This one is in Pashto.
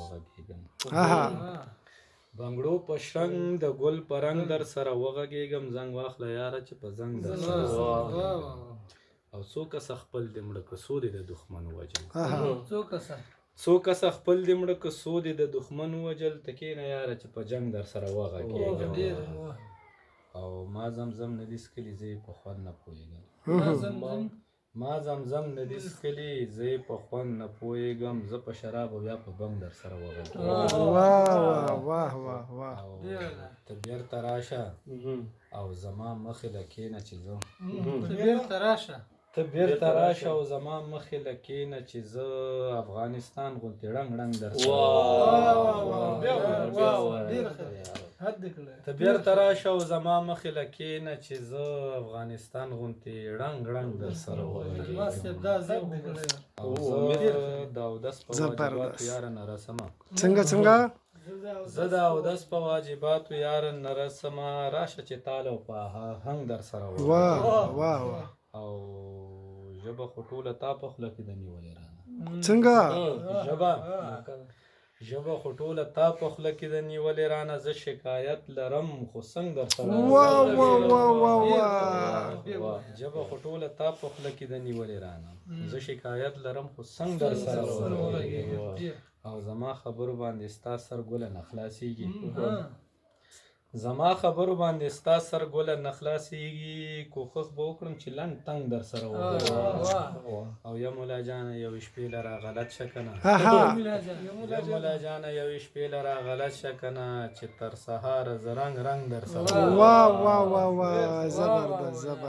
وغږیږم بنګړو په شرنګ د ګل په رنګ در سره وغږیږم زنګ واخله یاره چې په زنګ در سره او څو کسه خپل دې مړه که څو دې د دښمن ووجل څو کسه خپل دې مړه که څو دې د دښمن ووجل ته کښېنه یاره چې په جنګ در سره وغږیږم او ما زمزم نه دي څښلي زه یې په خوند نه پوهېږم ما زمزم نه دي څښلي زه یې په خوند نه پوهېږم زه په شراب او یا په بنګ در سره وغږیږم او ته بېرته راشه او زما مخې له کښېنه چې زه ته بېرته راشه او زما مخې له کښېنه چې زه افغانستان غوندې ړنګ ړنګ در سره ته بېرته راشه او زما مخې له کښېنه چې زه افغانستان غوندې ړنګ ړنګ در سره وغږېږم او زه د اودس په واجباتو یاره نه رسمه زه د اودس په واجباتو یاره نه رسمه راشه چې تال او په آهنګ در سره وغږېږم او ژبه خو ټوله تا په خوله کې ده نیولې رانه ژبه خو ټوله تا په خوله کې ده نیولې رانه زه شکایت لرم خو څنګه در سره ژبه خو ټوله تا په خوله کې ده نیولې رانه زه شکایت لرم خو څنګه در سره او زما خبرو باندې ستا سر ګله نه خلاصېږي زما خبرو باندې ستا سر ګله نه خلاصېږي کوښښ به وکړم چې لنډ تنګ در سره او یا مولا جانه یوې شپې له را غلط شه که نه یا مولا جانه یوې شپې له را غلط شه که نه چې تر سهاره زه رنګ رنګ در سره